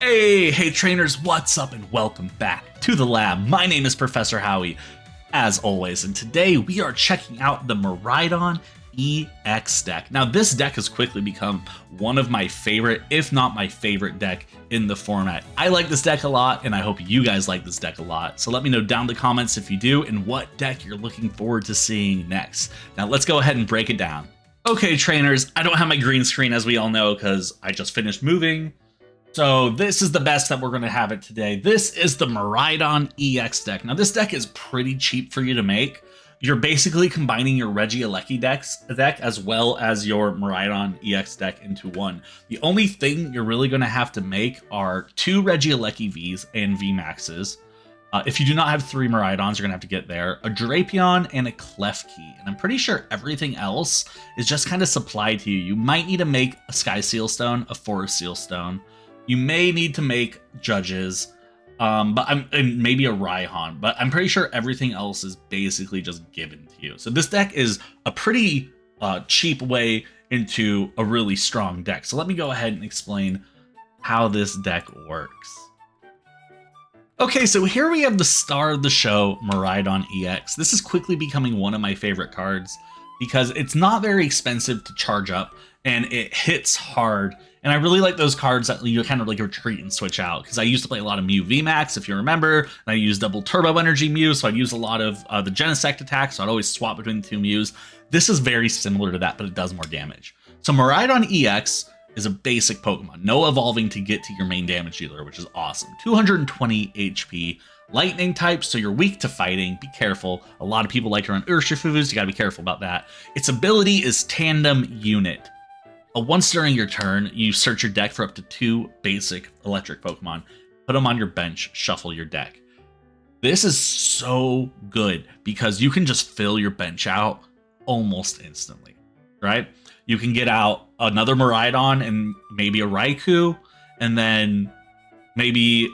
Hey trainers, what's up and welcome back to the lab. My name is Professor Howie, as always, and today we are checking out the Miraidon EX deck. Now this deck has quickly become one of my favorite, if not my favorite deck in the format. I like this deck a lot and I hope you guys like this deck a lot. So let me know down in the comments if you do and what deck you're looking forward to seeing next. Now let's go ahead and break it down. Okay trainers, I don't have my green screen as we all know because I just finished moving. So this is the best that we're going to have it today. This is the Miraidon EX deck. Now this deck is pretty cheap for you to make. You're basically combining your Regieleki deck as well as your Miraidon EX deck into one. The only thing you're really going to have to make are 2 Regieleki Vs and VMAXs. If you do not have 3 Miraidons, you're going to have to get there. A Drapion and a Klefki. And I'm pretty sure everything else is just kind of supplied to you. You might need to make a Sky Seal Stone, a Forest Seal Stone. You may need to make judges, and maybe a Raihan, but I'm pretty sure everything else is basically just given to you. So this deck is a pretty cheap way into a really strong deck. So let me go ahead and explain how this deck works. Okay, so here we have the star of the show, Miraidon EX. This is quickly becoming one of my favorite cards because it's not very expensive to charge up and it hits hard. And I really like those cards that you kind of like retreat and switch out because I used to play a lot of Mew VMAX, if you remember, and I used double turbo energy Mew, so I'd use a lot of the Genesect attack, so I'd always swap between the 2 Mews. This is very similar to that, but it does more damage. So Miraidon EX is a basic Pokemon, no evolving to get to your main damage dealer, which is awesome. 220 HP, lightning type, so you're weak to fighting. Be careful. A lot of people like to run Urshifus, you gotta be careful about that. Its ability is Tandem Unit. Once during your turn, you search your deck for up to 2 basic electric Pokemon, put them on your bench, shuffle your deck. This is so good because you can just fill your bench out almost instantly, right? You can get out another Miraidon and maybe a Raikou, and then maybe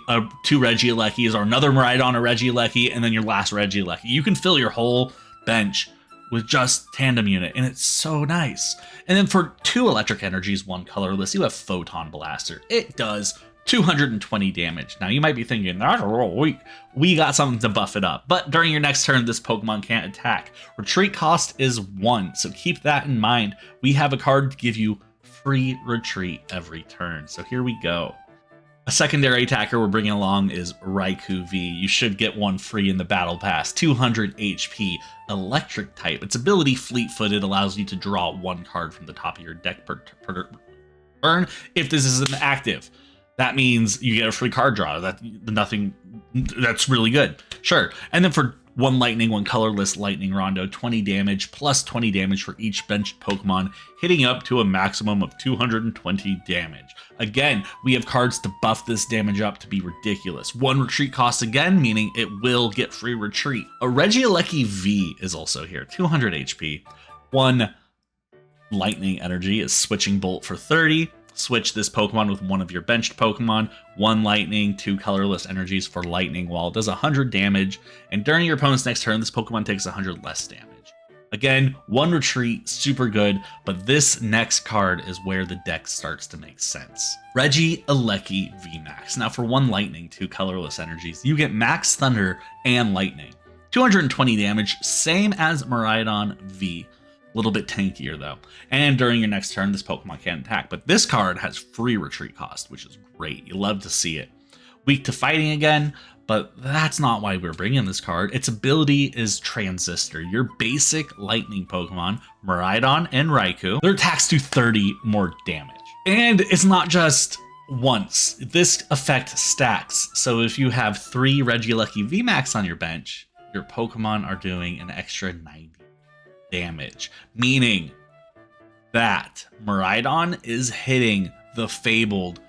2 Regielekis or another Miraidon, a Regieleki, and then your last Regieleki. You can fill your whole bench with just Tandem Unit, and it's so nice. And then for 2 electric energies, 1 colorless, you have Photon Blaster. It does 220 damage. Now you might be thinking, that's a little weak. We got something to buff it up. But during your next turn, this Pokemon can't attack. Retreat cost is 1, so keep that in mind. We have a card to give you free retreat every turn. So here we go. A secondary attacker we're bringing along is Raikou V. You should get 1 free in the Battle Pass. 200 HP, electric type. Its ability, Fleet-Footed, allows you to draw 1 card from the top of your deck per turn if this isn't active. That means you get a free card draw. That's really good. Sure. And then for 1 lightning, 1 colorless lightning Rondo, 20 damage plus 20 damage for each benched Pokemon, hitting up to a maximum of 220 damage. Again, we have cards to buff this damage up to be ridiculous. 1 retreat cost again, meaning it will get free retreat. A Regieleki V is also here, 200 HP. 1 lightning energy is Switching Bolt for 30. Switch this Pokemon with 1 of your benched Pokemon. 1 lightning, 2 colorless energies for Lightning Wall. Does 100 damage, and during your opponent's next turn, this Pokemon takes 100 less damage. Again, 1 retreat, super good, but this next card is where the deck starts to make sense. Regieleki VMAX. Now for 1 lightning, 2 colorless energies, you get Max Thunder and Lightning. 220 damage, same as Miraidon V. A little bit tankier though. And during your next turn, this Pokemon can't attack, but this card has free retreat cost, which is great. You love to see it. Weak to fighting again, but that's not why we're bringing this card. Its ability is Transistor. Your basic lightning Pokemon, Miraidon and Raikou, their attacks do 30 more damage. And it's not just once. This effect stacks. So if you have 3 Regieleki VMAX on your bench, your Pokemon are doing an extra 90 damage, meaning that Miraidon is hitting the fabled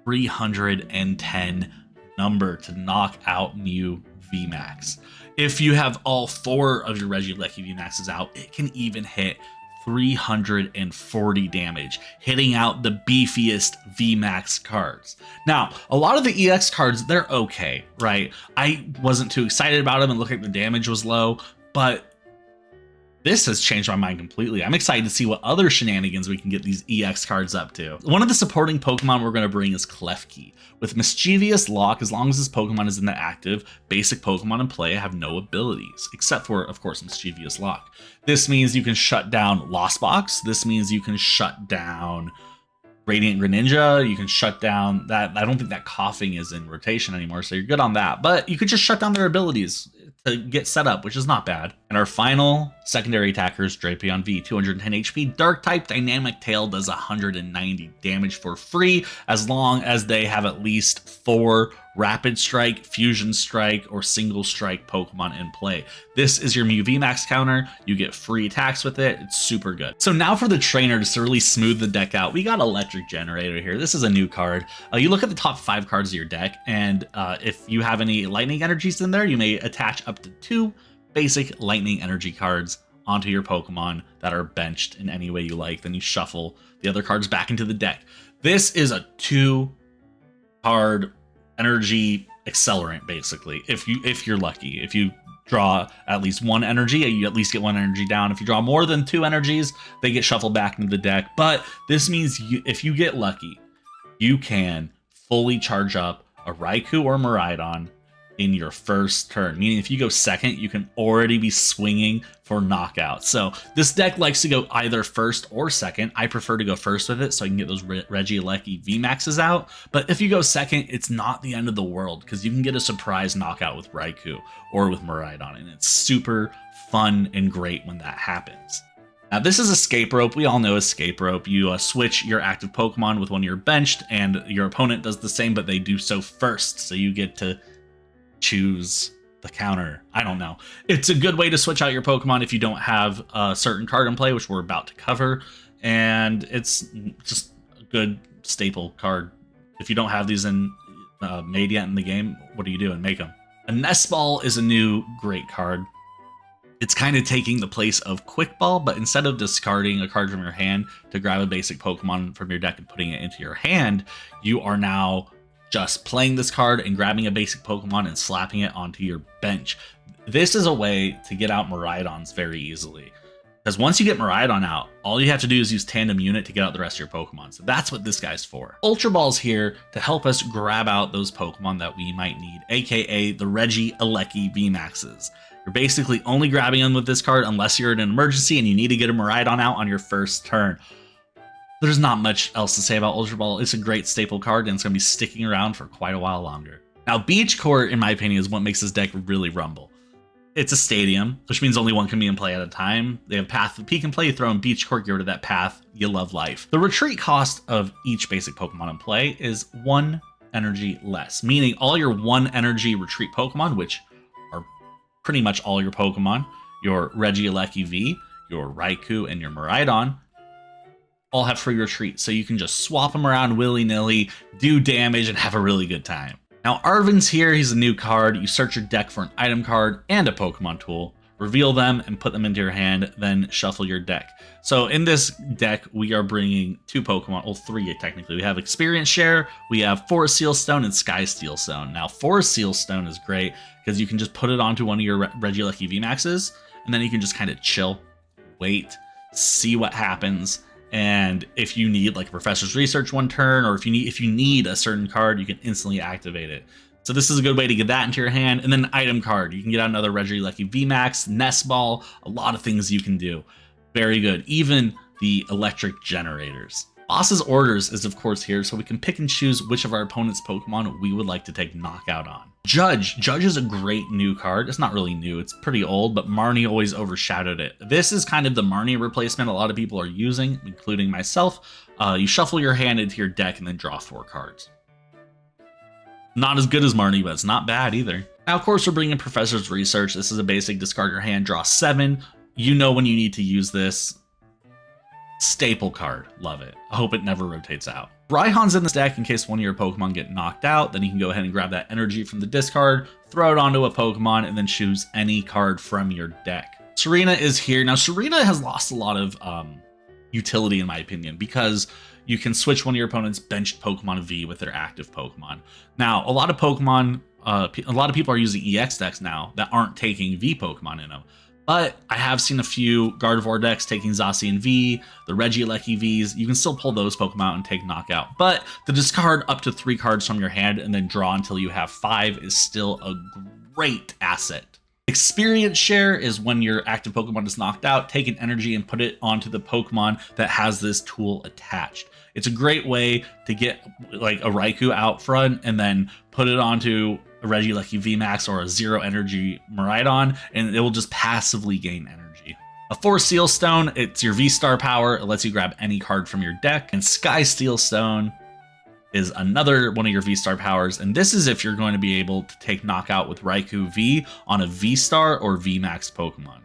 310 number to knock out Mew VMAX. If you have all 4 of your Regieleki VMAXs out, it can even hit 340 damage, hitting out the beefiest VMAX cards. Now, a lot of the EX cards, they're okay, right? I wasn't too excited about them and looked like the damage was low, but This has changed my mind completely. I'm excited to see what other shenanigans we can get these EX cards up to. One of the supporting Pokemon we're going to bring is Klefki. With Mischievous Lock, as long as this Pokemon is in the active, basic Pokemon in play have no abilities, except for, of course, Mischievous Lock. This means you can shut down Lost Box. This means you can shut down Radiant Greninja. You can shut down that. I don't think that coughing is in rotation anymore, so you're good on that. But you could just shut down their abilities to get set up, which is not bad. And our final secondary attacker is Drapion V, 210 HP, Dark type, Dynamic Tail does 190 damage for free, as long as they have at least 4 Rapid Strike, Fusion Strike, or Single Strike Pokemon in play. This is your Mew VMAX counter. You get free attacks with it. It's super good. So now for the trainers to really smooth the deck out, we got Electric Generator here. This is a new card. You look at the top 5 cards of your deck, and if you have any Lightning Energies in there, you may attach up to 2 basic Lightning Energy cards onto your Pokemon that are benched in any way you like. Then you shuffle the other cards back into the deck. This is a 2-card energy accelerant, basically. If you're lucky, if you draw at least 1 energy, you at least get 1 energy down. If you draw more than 2 energies, they get shuffled back into the deck. But this means if you get lucky, you can fully charge up a Raikou or Miraidon in your first turn, meaning if you go second, you can already be swinging for knockout. So this deck likes to go either first or second. I prefer to go first with it so I can get those Regieleki VMAXs out. But if you go second, it's not the end of the world, because you can get a surprise knockout with Raikou or with Miraidon, and it's super fun and great when that happens. Now, this is Escape Rope. We all know Escape Rope. You switch your active Pokemon with one you're benched, and your opponent does the same, but they do so first. So you get to choose the counter. I don't know. It's a good way to switch out your Pokemon if you don't have a certain card in play, which we're about to cover. And it's just a good staple card. If you don't have these made yet in the game, what are you doing? Make them. A Nest Ball is a new great card. It's kind of taking the place of Quick Ball, but instead of discarding a card from your hand to grab a basic Pokemon from your deck and putting it into your hand, you are now just playing this card and grabbing a basic Pokemon and slapping it onto your bench. This is a way to get out Miraidons very easily, because once you get Miraidon out, all you have to do is use Tandem Unit to get out the rest of your Pokemon. So that's what this guy's for. Ultra Ball's here to help us grab out those Pokemon that we might need, aka the Regieleki VMAXs. You're basically only grabbing them with this card unless you're in an emergency and you need to get a Miraidon out on your first turn. There's not much else to say about Ultra Ball. It's a great staple card, and it's going to be sticking around for quite a while longer. Now, Beach Court, in my opinion, is what makes this deck really rumble. It's a stadium, which means only one can be in play at a time. They have Path of Peak in play. You throw in Beach Court, get rid of that path. You love life. The retreat cost of each basic Pokemon in play is 1 energy less, meaning all your 1 energy retreat Pokemon, which are pretty much all your Pokemon, your Regieleki V, your Raikou, and your Miraidon, all have free retreat, so you can just swap them around willy-nilly, do damage, and have a really good time. Now, Arven's here. He's a new card. You search your deck for an item card and a Pokemon tool, reveal them, and put them into your hand, then shuffle your deck. So in this deck, we are bringing 2 Pokemon, well, 3 technically. We have Experience Share, we have Forest Seal Stone, and Sky Steel Stone. Now, Forest Seal Stone is great because you can just put it onto one of your Regieleki VMAXs, and then you can just kind of chill, wait, see what happens. And if you need like a Professor's Research 1 turn, or if you need a certain card, you can instantly activate it. So this is a good way to get that into your hand. And then an item card. You can get out another Regieleki VMAX, Nest Ball, a lot of things you can do. Very good. Even the Electric Generators. Boss's Orders is of course here, so we can pick and choose which of our opponent's Pokemon we would like to take knockout on. Judge is a great new card. It's not really new, it's pretty old, but Marnie always overshadowed it. This is kind of the Marnie replacement a lot of people are using, including myself. You shuffle your hand into your deck and then draw 4 cards. Not as good as Marnie, but it's not bad either. Now, of course, we're bringing Professor's Research. This is a basic discard your hand, draw 7. You know when you need to use this. Staple card. Love it. I hope it never rotates out. Raihan's in this deck in case one of your Pokemon get knocked out. Then you can go ahead and grab that energy from the discard, throw it onto a Pokemon, and then choose any card from your deck. Serena is here. Now, Serena has lost a lot of utility, in my opinion, because you can switch one of your opponent's benched Pokemon V with their active Pokemon. Now, a lot of people are using EX decks now that aren't taking V Pokemon in them. But I have seen a few Gardevoir decks taking Zacian V, the Regieleki Vs. You can still pull those Pokemon out and take Knockout. But to discard up to 3 cards from your hand and then draw until you have 5 is still a great asset. Experience share is when your active Pokemon is knocked out, take an energy and put it onto the Pokemon that has this tool attached. It's a great way to get like a Raikou out front and then put it onto a Regieleki VMAX or a 0 energy Miraidon, and it will just passively gain energy. A Force Seal Stone, it's your V-Star power. It lets you grab any card from your deck. And Sky Steel Stone is another one of your V-Star powers, and this is if you're going to be able to take Knockout with Raikou V on a V-Star or VMAX Pokemon.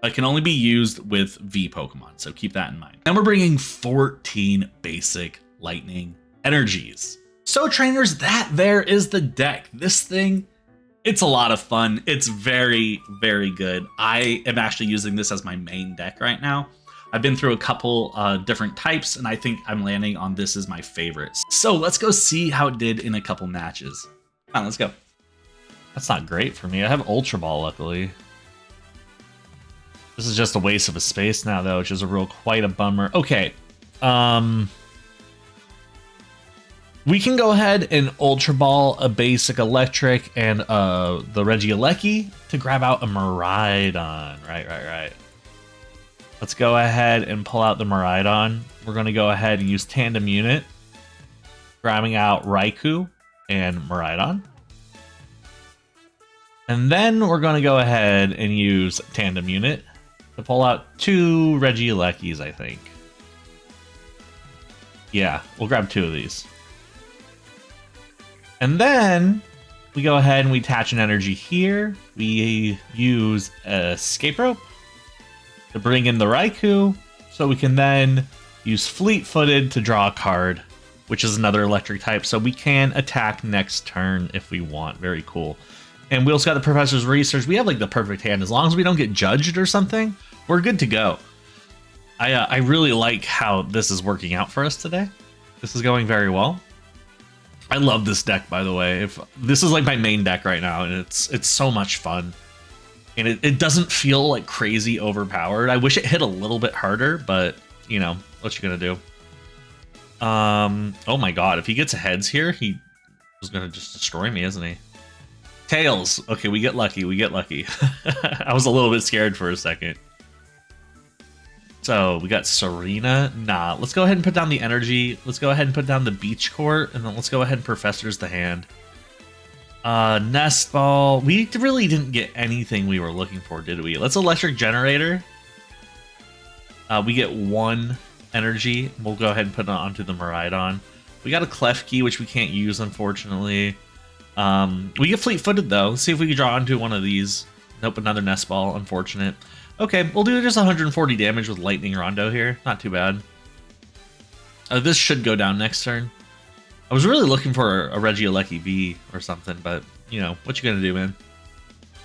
It can only be used with V Pokemon, so keep that in mind. Then we're bringing 14 basic lightning energies. So trainers, that there is the deck. This thing, it's a lot of fun. It's very, very good. I am actually using this as my main deck right now. I've been through a couple different types, and I think I'm landing on this as my favorites. So let's go see how it did in a couple matches. Come on, let's go. That's not great for me. I have Ultra Ball, luckily. This is just a waste of a space now, though, which is quite a bummer. Okay. We can go ahead and Ultra Ball a basic electric and the Regieleki to grab out a Miraidon. Right. Let's go ahead and pull out the Miraidon. We're going to go ahead and use Tandem Unit, grabbing out Raikou and Miraidon. And then we're going to go ahead and use Tandem Unit to pull out 2 Regielekis, I think. Yeah, we'll grab 2 of these. And then we go ahead and we attach an energy here. We use a Escape Rope to bring in the Raikou, so we can then use Fleet-Footed to draw a card, which is another electric type, so we can attack next turn if we want. Very cool. And we also got the Professor's Research. We have like the perfect hand. As long as we don't get judged or something, we're good to go. I really like how this is working out for us today. This is going very well. I love this deck, by the way. This is like my main deck right now, and it's so much fun. And it doesn't feel like crazy overpowered. I wish it hit a little bit harder, but you know, what you gonna do? Oh my god, if he gets heads here, he was gonna just destroy me, isn't he? Tails. Okay, we get lucky. I was a little bit scared for a second. So we got Serena. Nah, let's go ahead and put down the energy. Let's go ahead and put down the Beach Court, and then let's go ahead and Professor's the hand. Nest Ball. We really didn't get anything we were looking for, did we? Let's Electric Generator. We get 1 energy. We'll go ahead and put it onto the Miraidon. We got a Klefki, which we can't use, unfortunately. We get Fleet-Footed, though. Let's see if we can draw onto one of these. Nope, another Nest Ball. Unfortunate. Okay, we'll do just 140 damage with Lightning Rondo here. Not too bad. This should go down next turn. I was really looking for a Regieleki V or something, but, you know, what you gonna do, man?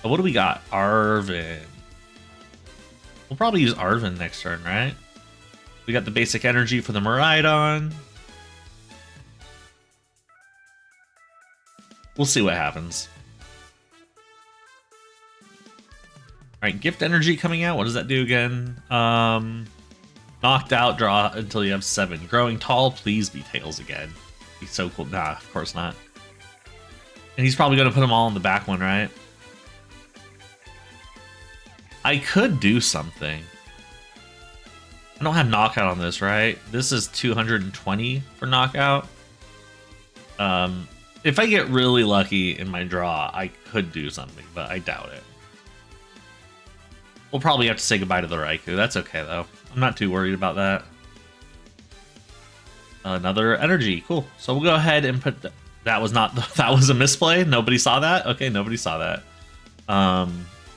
What do we got? Arven. We'll probably use Arven next turn, right? We got the basic energy for the Miraidon. We'll see what happens. Alright, Gift Energy coming out. What does that do again? Knocked out, draw until you have 7. Growing Tall, please be Tails again. He's so cool. Nah, of course not. And he's probably going to put them all in the back one, right? I could do something. I don't have Knockout on this, right? This is 220 for Knockout. If I get really lucky in my draw, I could do something, but I doubt it. We'll probably have to say goodbye to the Raikou. That's okay, though. I'm not too worried about that. Another energy. Cool. So we'll go ahead and put... That was not... That was a misplay? Nobody saw that? Okay, nobody saw that.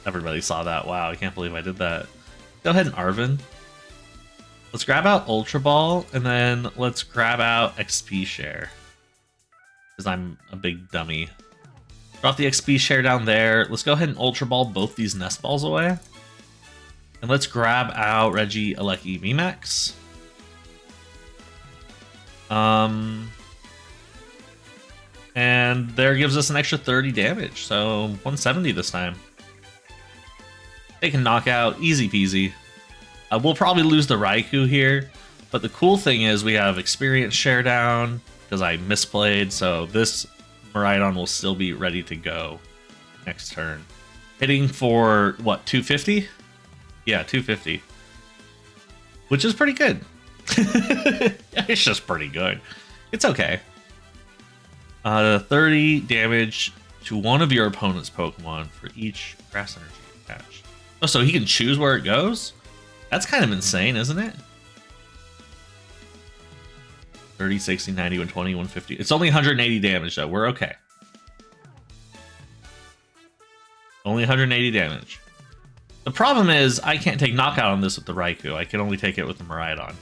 Everybody saw that. Wow, I can't believe I did that. Go ahead and Arven. Let's grab out Ultra Ball, and then let's grab out XP Share. Because I'm a big dummy. Drop the XP Share down there. Let's go ahead and Ultra Ball both these Nest Balls away. And let's grab out Regieleki VMAX. And there gives us an extra 30 damage, so 170 this time. They can knock out, easy peasy. We'll probably lose the Raikou here, but the cool thing is we have experience share down because I misplayed, so this Miraidon will still be ready to go next turn. Hitting for, what, 250? Yeah, 250. Which is pretty good. It's just pretty good. It's okay. 30 damage to one of your opponent's Pokemon for each grass energy attached. Oh, so he can choose where it goes? That's kind of insane, isn't it? 30, 60, 90, 120, 150. It's only 180 damage, though. We're okay. Only 180 damage. The problem is, I can't take knockout on this with the Raikou. I can only take it with the Miraidon.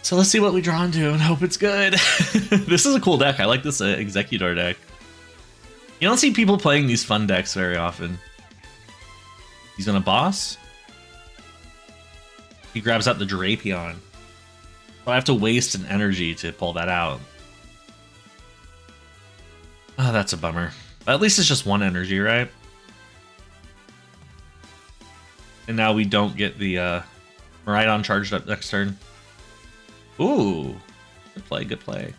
So let's see what we draw into and hope it's good. This is a cool deck. I like this Exeggutor deck. You don't see people playing these fun decks very often. He's gonna boss. He grabs out the Drapion. So I have to waste an energy to pull that out. Oh, that's a bummer. But at least it's just one energy, right? And now we don't get the Miraidon charged up next turn. Ooh, good play, good play.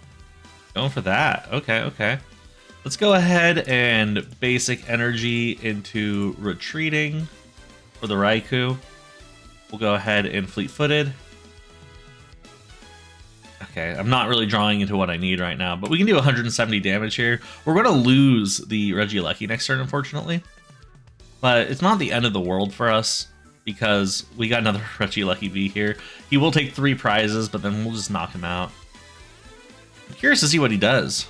Going for that. Okay, okay. Let's go ahead and basic energy into retreating for the Raikou. We'll go ahead and fleet-footed. Okay, I'm not really drawing into what I need right now, but we can do 170 damage here. We're going to lose the Regieleki next turn, unfortunately. But it's not the end of the world for us, because we got another Regieleki V here. He will take 3 prizes, but then we'll just knock him out. I'm curious to see what he does.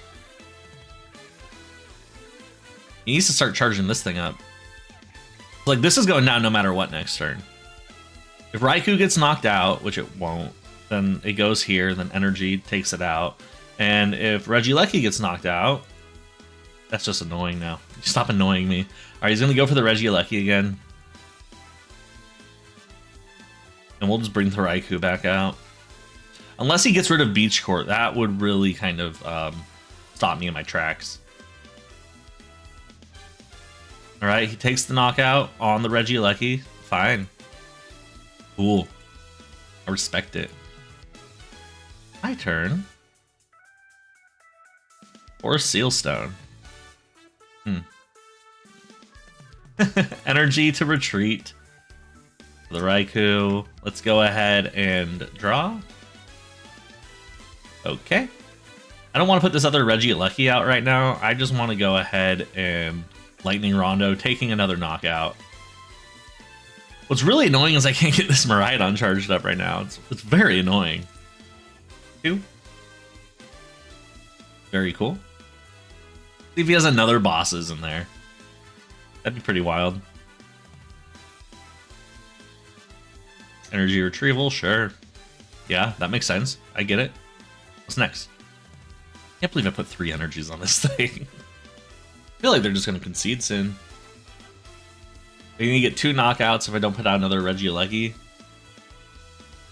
He needs to start charging this thing up. Like, this is going down no matter what next turn. If Raikou gets knocked out, which it won't, then it goes here, then energy takes it out. And if Regieleki gets knocked out, that's just annoying now. Stop annoying me. Alright, he's going to go for the Regieleki again. And we'll just bring the Raikou back out. Unless he gets rid of Beach Court, that would really kind of stop me in my tracks. Alright, he takes the knockout on the Regieleki. Fine. Cool. I respect it. My turn. Or Sealstone. Energy to retreat. For the Raikou. Let's go ahead and draw. Okay. I don't want to put this other Regieleki out right now. I just want to go ahead and Lightning Rondo, taking another knockout. What's really annoying is I can't get this Miraidon charged up right now. It's very annoying. 2. Very cool. See if he has another bosses in there. That'd be pretty wild. Energy retrieval, sure. Yeah, that makes sense. I get it. What's next? I can't believe I put 3 energies on this thing. I feel like they're just going to concede soon. They're going to get 2 knockouts if I don't put out another Regieleki.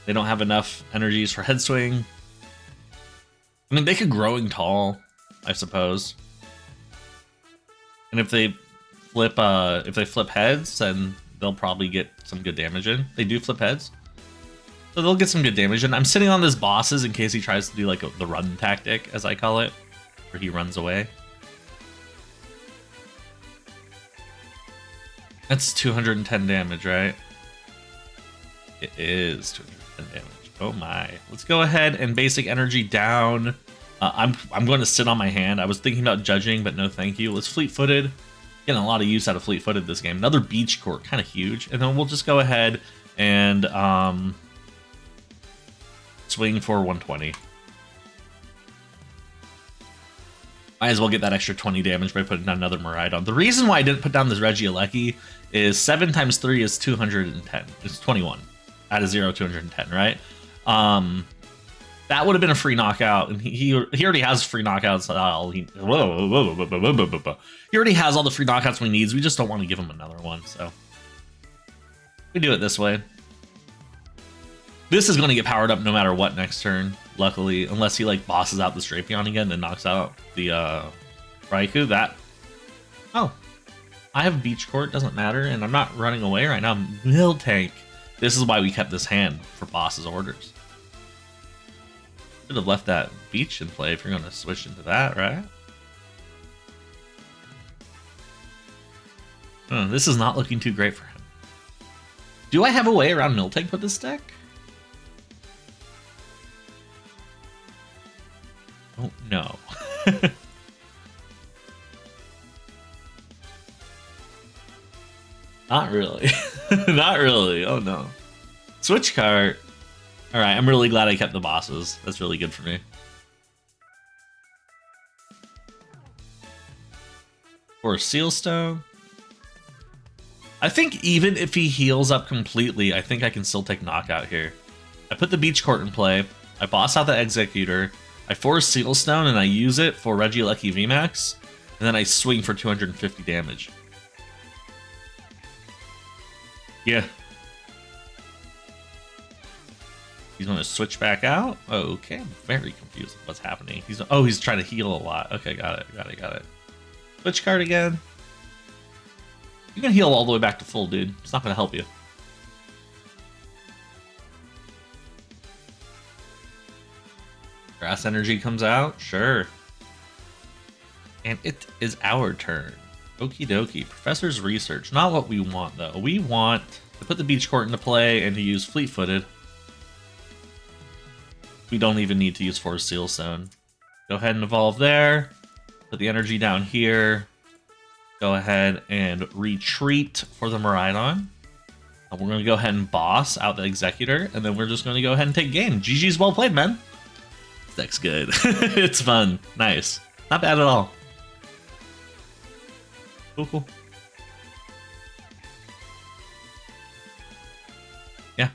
They don't have enough energies for Head Swing. I mean, they could Growing Tall, I suppose. And if they flip heads, then they'll probably get some good damage in. They do flip heads, so they'll get some good damage in. I'm sitting on this bosses in case he tries to do like the run tactic, as I call it, where he runs away. That's 210 damage, right? It is 210 damage. Oh my. Let's go ahead and basic energy down. I'm going to sit on my hand. I was thinking about judging, but no thank you. Let's fleet-footed. Getting a lot of use out of fleet-footed this game. Another Beach Court, kind of huge. And then we'll just go ahead and swing for 120. Might as well get that extra 20 damage by putting down another Miraidon. The reason why I didn't put down this Regieleki is 7 times 3 is 210. It's 21. Out of 0, 210, right? That would have been a free knockout, and he already has free knockouts. He already has all the free knockouts we need. We just don't want to give him another one, so we do it this way. This is going to get powered up no matter what next turn, luckily, unless he like bosses out this Drapion again, then knocks out the Raikou. Oh, I have Beach Court, doesn't matter, and I'm not running away right now. Miltank. This is why we kept this hand for boss's orders. Should have left that beach in play if you're going to switch into that, right? This is not looking too great for him. Do I have a way around Miltank with this deck? Oh, no. Not really. Not really. Oh, no. Switch card. All right, I'm really glad I kept the bosses. That's really good for me. Or Sealstone. I think even if he heals up completely, I think I can still take knockout here. I put the Beach Court in play. I boss out the Exeggutor. I force Sealstone and I use it for Regieleki VMAX. And then I swing for 250 damage. Yeah. He's going to switch back out? Okay, I'm very confused with what's happening. He's trying to heal a lot. Okay, got it. Switch card again. You can heal all the way back to full, dude. It's not going to help you. Grass Energy comes out? Sure. And it is our turn. Okie dokie. Professor's Research. Not what we want, though. We want to put the Beach Court into play and to use Fleet-Footed. We don't even need to use Force Sealstone. Go ahead and evolve there. Put the energy down here. Go ahead and retreat for the Miraidon. We're going to go ahead and boss out the Exeggutor, and then we're just going to go ahead and take game. GG's well played, man. This deck's good. It's fun. Nice. Not bad at all. Cool. Yeah.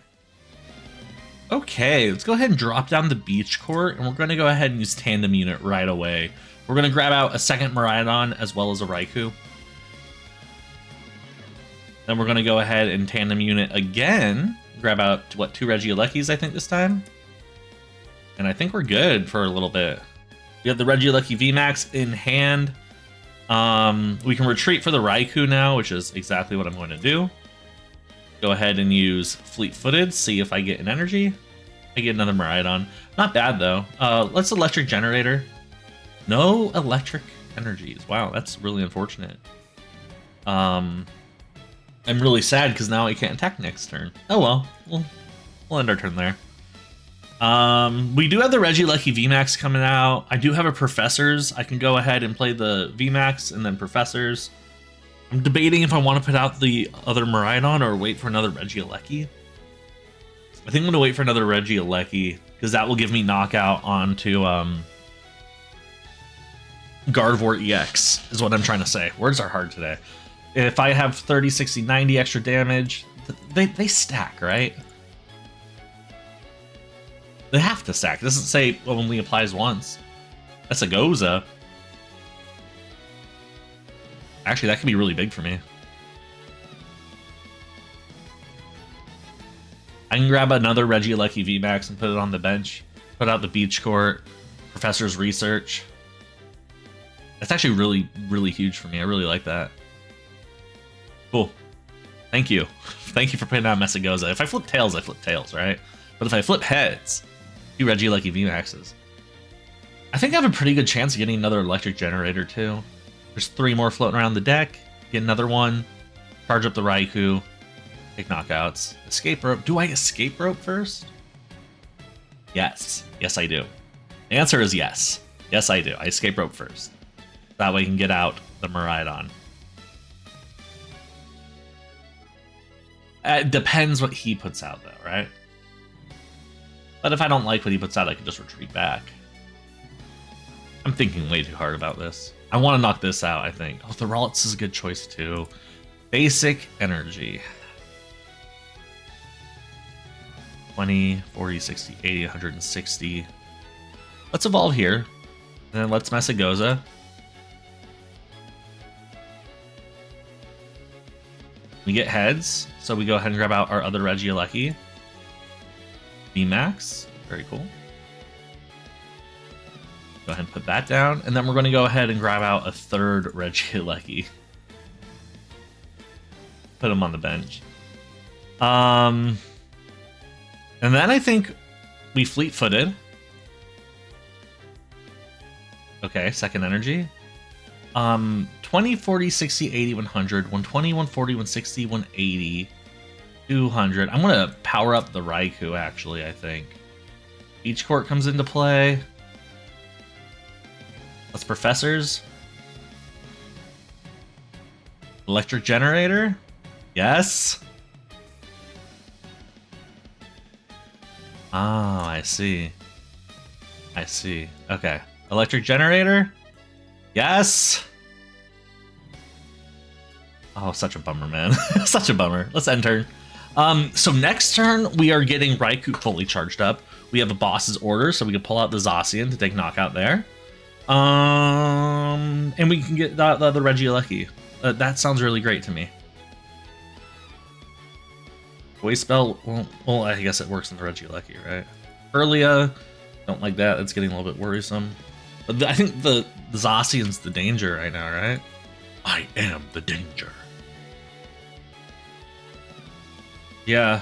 Okay, let's go ahead and drop down the Beach Court, and we're going to go ahead and use Tandem Unit right away. We're going to grab out a second Miraidon as well as a Raikou. Then we're going to go ahead and Tandem Unit again. Grab out, what, 2 Regielekis, I think, this time? And I think we're good for a little bit. We have the Regieleki VMAX in hand. We can retreat for the Raikou now, which is exactly what I'm going to do. Go ahead and use Fleet-Footed, see if I get an energy. I get another Miraidon. Not bad, though. Let's Electric Generator. No electric energies. Wow, that's really unfortunate. I'm really sad because now I can't attack next turn. Oh well, we'll end our turn there. We do have the Regieleki VMAX coming out. I do have a Professors. I can go ahead and play the VMAX and then Professors. I'm debating if I want to put out the other Miraidon or wait for another Regieleki. I think I'm going to wait for another Regieleki because that will give me knockout onto Gardevoir EX is what I'm trying to say. Words are hard today. If I have 30, 60, 90 extra damage, they stack, right? They have to stack. It doesn't say only applies once. That's a Goza. Actually, that could be really big for me. I can grab another Regieleki VMAX and put it on the bench. Put out the Beach Court, Professor's Research. That's actually really, really huge for me. I really like that. Cool. Thank you. Thank you for putting out Messagoza. If I flip tails, I flip tails, right? But if I flip heads, 2 Regieleki VMAXs. I think I have a pretty good chance of getting another Electric Generator, too. There's 3 more floating around the deck. Get another one. Charge up the Raikou. Take knockouts. Escape Rope. Do I Escape Rope first? Yes. Yes, I do. The answer is yes. Yes, I do. I Escape Rope first. That way I can get out the Miraidon. It depends what he puts out, though, right? But if I don't like what he puts out, I can just retreat back. I'm thinking way too hard about this. I want to knock this out, I think. Oh, the Ralts is a good choice, too. Basic Energy. 20, 40, 60, 80, 160. Let's evolve here. And then let's Messagoza. We get heads, so we go ahead and grab out our other Regieleki. VMAX, very cool. Go ahead and put that down, and then we're going to go ahead and grab out a third Regieleki. Put him on the bench. And then I think we fleet-footed. Okay, second energy. 20, 40, 60, 80, 100, 120, 140, 160, 180, 200. I'm gonna power up the Raikou, actually, I think. Beach Court comes into play. Let's Professors. Electric Generator. Yes. Oh, I see. I see. Okay. Electric Generator. Yes. Oh, such a bummer, man. Such a bummer. Let's end turn. So next turn, we are getting Raikou fully charged up. We have a boss's order, so we can pull out the Zacian to take knockout there. And we can get the Regieleki. That sounds really great to me. Waste Spell, well, I guess it works in the Regieleki, right? Earlia, don't like that. It's getting a little bit worrisome. But I think the Zacian's the danger right now, right? I am the danger. Yeah.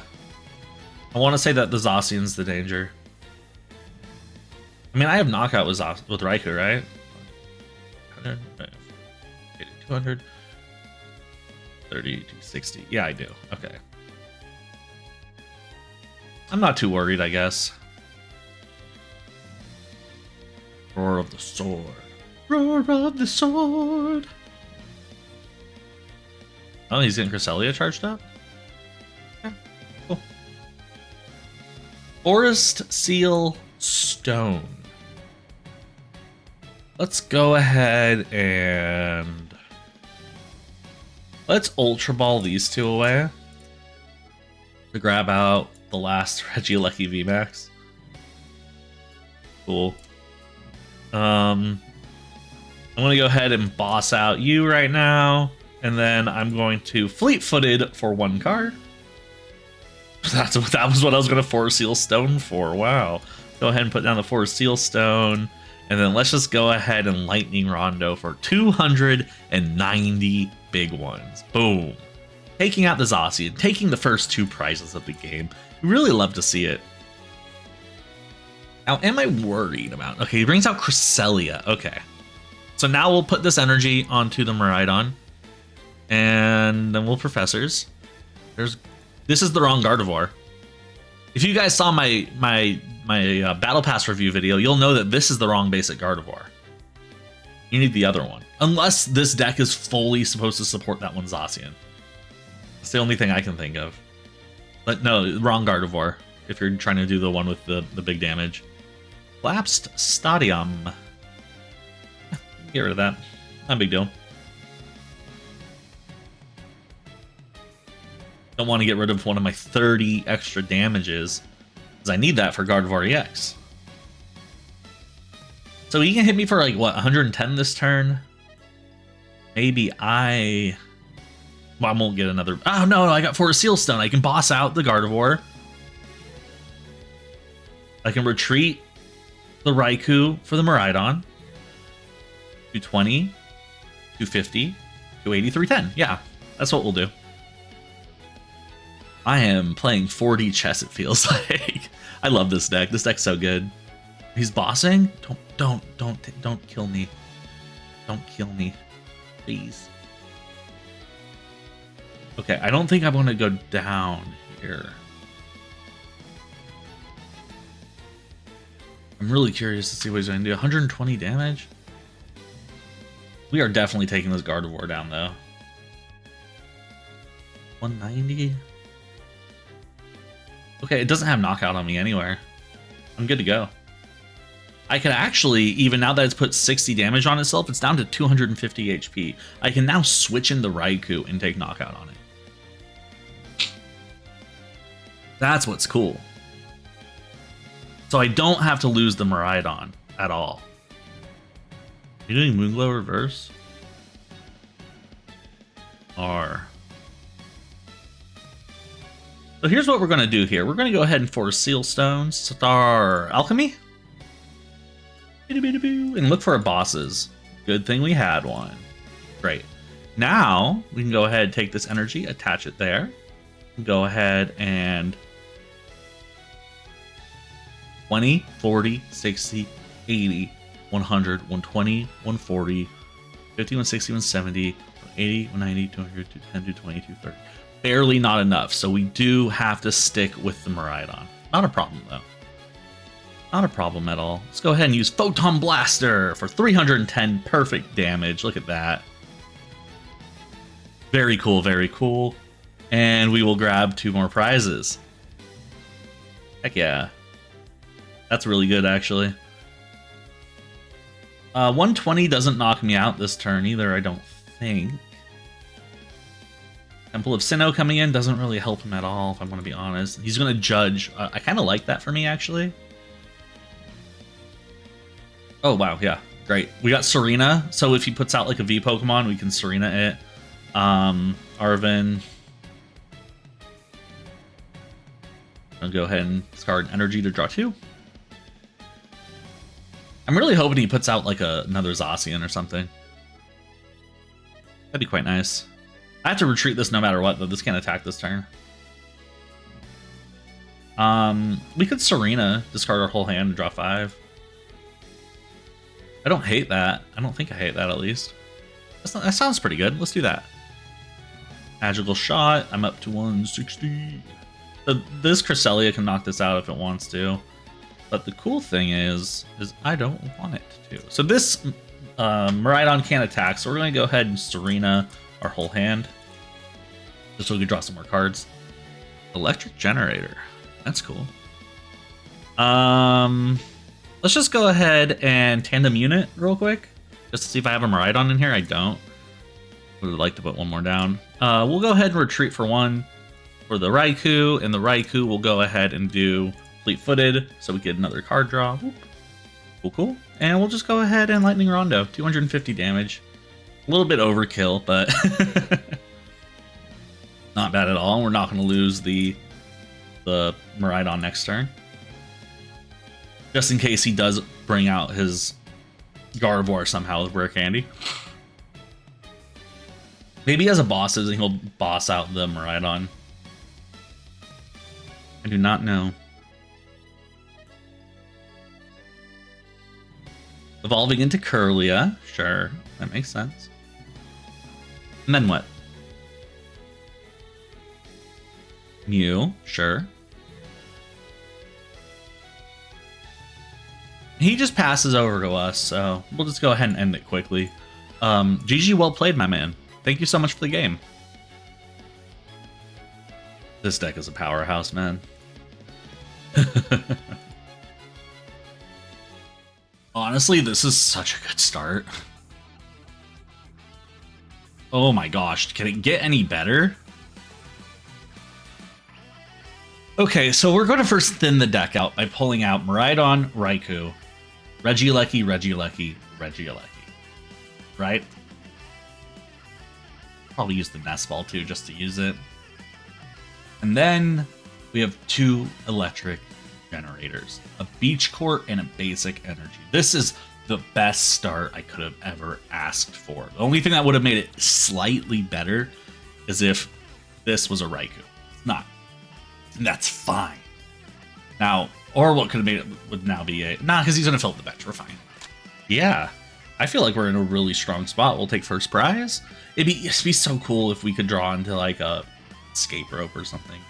I want to say that the Zacian's the danger. I mean, I have knockout with Raikou, right? 200, 30, 260. Yeah, I do. Okay. I'm not too worried, I guess. Roar of the Sword. Roar of the Sword. Oh, he's getting Cresselia charged up? Okay, cool. Forest Seal Stone. Let's go ahead and... let's Ultra Ball these two away. To grab out the last Regieleki VMAX. Cool. I'm gonna go ahead and boss out you right now, and then I'm going to fleet-footed for one card. That was what I was gonna Forest Seal Stone for. Wow. Go ahead and put down the Forest Seal Stone, and then let's just go ahead and Lightning Rondo for 290 big ones. Boom. Taking out the Zacian, taking the first two prizes of the game. Really love to see it. Now, am I worried about... okay, he brings out Cresselia. Okay. So now we'll put this energy onto the Miraidon. And then we'll Professors. This is the wrong Gardevoir. If you guys saw my Battle Pass review video, you'll know that this is the wrong basic Gardevoir. You need the other one. Unless this deck is fully supposed to support that one Zacian. It's the only thing I can think of. But no, wrong Gardevoir. If you're trying to do the one with the big damage. Lapsed Stadium. Get rid of that. Not a big deal. Don't want to get rid of one of my 30 extra damages, because I need that for Gardevoir EX. So he can hit me for like, what, 110 this turn? Maybe well, I won't get another... oh, no, I got Forest Seal Stone. I can boss out the Gardevoir. I can retreat the Raikou for the Miraidon. 220, 250, 280, 310. Yeah, that's what we'll do. I am playing 4D chess, it feels like. I love this deck. This deck's so good. He's bossing? Don't kill me. Don't kill me. Please. Okay, I don't think I want to go down here. I'm really curious to see what he's going to do. 120 damage? We are definitely taking this Gardevoir down, though. 190? Okay, it doesn't have knockout on me anywhere. I'm good to go. I can actually, even now that it's put 60 damage on itself, it's down to 250 HP. I can now switch in the Raikou and take knockout on it. That's what's cool. So I don't have to lose the Miraidon at all. Are you doing Moonglow reverse? R. So here's what we're going to do here. We're going to go ahead and force Seal Stone, Star Alchemy, and look for our bosses. Good thing we had one. Great. Now we can go ahead and take this energy, attach it there. Go ahead and 20, 40, 60, 80, 100, 120, 140, 50, 160, 170, 180, 190, 200, 210, 220, 230. Barely not enough, so we do have to stick with the Miraidon. Not a problem, though. Not a problem at all. Let's go ahead and use Photon Blaster for 310 perfect damage. Look at that. Very cool, very cool. And we will grab 2 more prizes. Heck yeah. That's really good, actually. 120 doesn't knock me out this turn either, I don't think. Temple of Sinnoh coming in doesn't really help him at all, if I'm going to be honest. He's going to judge. I kind of like that for me, actually. Oh, wow, yeah, great. We got Serena, so if he puts out like a V Pokemon, we can Serena it. Arvin. I'll go ahead and discard energy to draw 2. I'm really hoping he puts out like another Zacian or something. That'd be quite nice. I have to retreat this no matter what, though. This can't attack this turn. We could Serena, discard our whole hand, and draw 5. I don't hate that. I don't think I hate that, at least. That sounds pretty good. Let's do that. Magical Shot. I'm up to 160. This Cresselia can knock this out if it wants to. But the cool thing is I don't want it to. So this Miraidon can't attack, so we're going to go ahead and Serena our whole hand. Just so we can draw some more cards. Electric Generator. That's cool. Let's just go ahead and Tandem Unit real quick. Just to see if I have a Miraidon in here. I don't. Would like to put one more down. We'll go ahead and retreat for 1 for the Raikou. And the Raikou will go ahead and do Fleet-Footed. So we get another card draw. Whoop. Cool, cool. And we'll just go ahead and Lightning Rondo. 250 damage. A little bit overkill, but not bad at all. We're not going to lose the Miraidon next turn. Just in case he does bring out his Gardevoir somehow with Rare Candy. Maybe he has a bosses and he'll boss out the Miraidon. I do not know. Evolving into Kirlia. Sure, that makes sense. And then what? Mew. Sure. He just passes over to us, so we'll just go ahead and end it quickly. GG, well played, my man. Thank you so much for the game. This deck is a powerhouse, man. Honestly, this is such a good start. Oh my gosh, can it get any better? Okay, so we're going to first thin the deck out by pulling out Miraidon, Raikou, Regieleki, Regieleki, Regieleki. Right? Probably use the Nest Ball too, just to use it. And then we have 2 electric generators, a Beach Court and a basic energy. This is the best start I could have ever asked for. The only thing that would have made it slightly better is if this was a Raikou. It's not. And that's fine. Now, or what could have made it would now be a... Nah, because he's going to fill up the bench. We're fine. Yeah. I feel like we're in a really strong spot. We'll take first prize. It'd be so cool if we could draw into like a escape rope or something.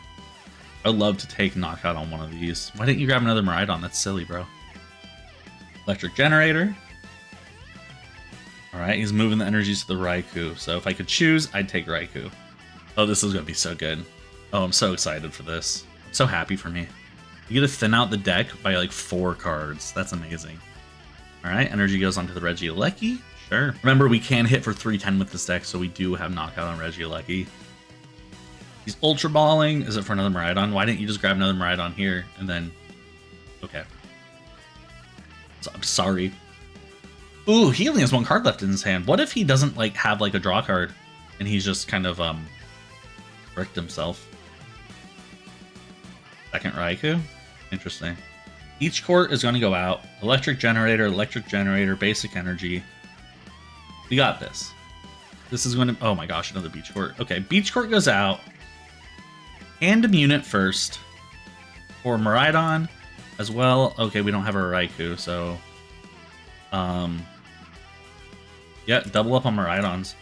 I'd love to take knockout on one of these. Why didn't you grab another Miraidon? That's silly, bro. Electric Generator. Alright, he's moving the energies to the Raikou. So if I could choose, I'd take Raikou. Oh, this is going to be so good. Oh, I'm so excited for this. I'm so happy for me. You get to thin out the deck by like 4 cards. That's amazing. Alright, energy goes onto the Regieleki. Sure. Remember, we can hit for 310 with this deck, so we do have knockout on Regieleki. He's Ultra Balling. Is it for another Miraidon? Why didn't you just grab another Miraidon here and then... Okay. So, I'm sorry. Ooh, he only has 1 card left in his hand. What if he doesn't like have like a draw card and he's just kind of bricked himself? Second Raikou? Interesting. Each court is going to go out. Electric Generator, basic energy. We got this. This is going to... Oh my gosh, another Beach Court. Okay, Beach Court goes out. Tandem unit first. For Miraidon as well. Okay, we don't have a Raikou, so... Yeah, double up on Miraidons.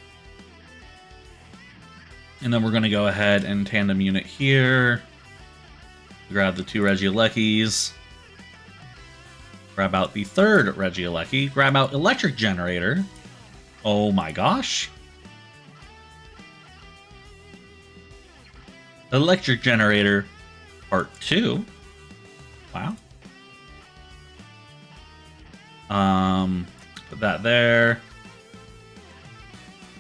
And then we're going to go ahead and tandem unit here. Grab the 2 Regielekis. Grab out the 3rd Regieleki. Grab out Electric Generator. Oh my gosh. Electric Generator Part 2. Wow. Put that there.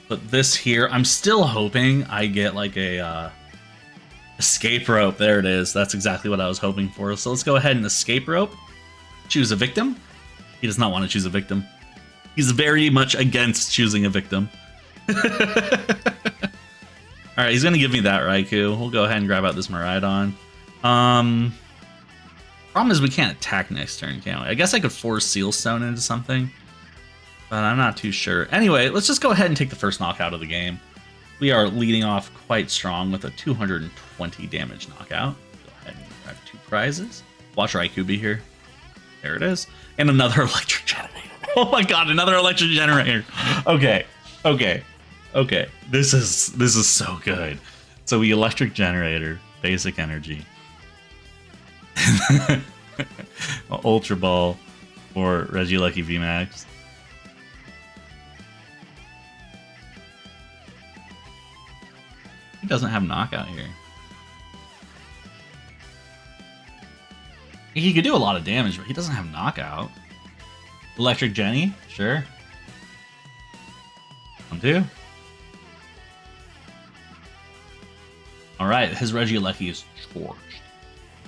Put this here. I'm still hoping I get like a escape rope. There it is. That's exactly what I was hoping for. So let's go ahead and escape rope. Choose a victim. He does not want to choose a victim. He's very much against choosing a victim. Alright, he's going to give me that Raikou. We'll go ahead and grab out this Miraidon. Problem is we can't attack next turn, can we? I guess I could force Seal Stone into something, but I'm not too sure. Anyway, let's just go ahead and take the first knockout of the game. We are leading off quite strong with a 220 damage knockout. Go ahead and grab 2 prizes. Watch Raikou be here. There it is. And another electric generator. Oh my god, another electric generator. Okay. This is so good. So we electric generator, basic energy. Ultra Ball for Regieleki VMAX. He doesn't have knockout here. He could do a lot of damage, but he doesn't have knockout. Electric Jenny, sure. 1-2. Alright, his Regieleki is charged.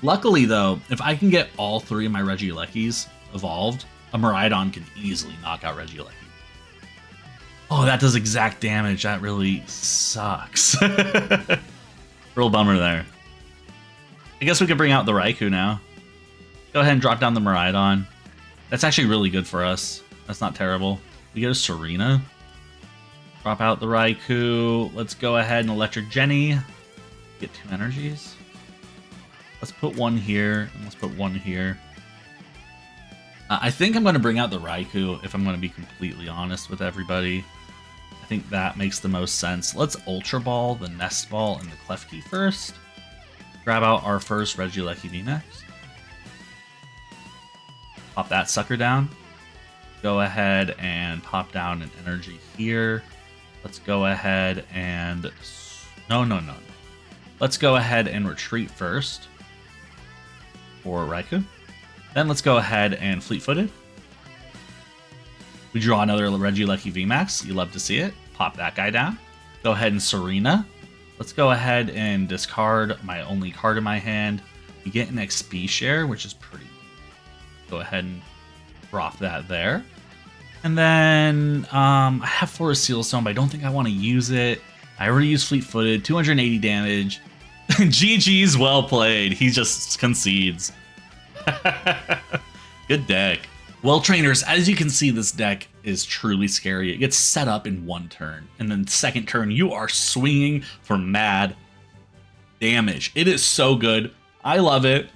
Luckily, though, if I can get all 3 of my Regielekis evolved, a Miraidon can easily knock out Regieleki. Oh, that does exact damage. That really sucks. Real bummer there. I guess we could bring out the Raikou now. Go ahead and drop down the Miraidon. That's actually really good for us. That's not terrible. We get a Serena. Drop out the Raikou. Let's go ahead and Electric Jenny. Get 2 energies. Let's put 1 here, and let's put 1 here. I think I'm going to bring out the Raikou, if I'm going to be completely honest with everybody. I think that makes the most sense. Let's Ultra Ball the Nest Ball and the Klefki first. Grab out our first Regieleki VMAX. Pop that sucker down. Go ahead and pop down an energy here. Let's go ahead and... No. Let's go ahead and retreat first for Raikou. Then let's go ahead and Fleet-Footed. We draw another Regieleki VMAX. You love to see it. Pop that guy down. Go ahead and Serena. Let's go ahead and discard my only card in my hand. You get an XP share, which is pretty good. Go ahead and drop that there. And then I have Forest Seal Stone, but I don't think I want to use it. I already used Fleet-Footed, 280 damage. GG's well played. He just concedes. Good deck. Well, trainers, as you can see, this deck is truly scary. It gets set up in 1 turn, and then second turn, you are swinging for mad damage. It is so good. I love it.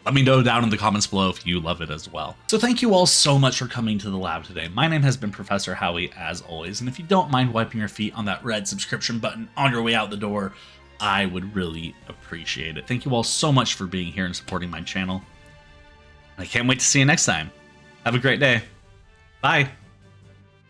Let me know down in the comments below if you love it as well. So thank you all so much for coming to the lab today. My name has been Professor Howie, as always, and if you don't mind wiping your feet on that red subscription button on your way out the door, I would really appreciate it. Thank you all so much for being here and supporting my channel. I can't wait to see you next time. Have a great day. Bye.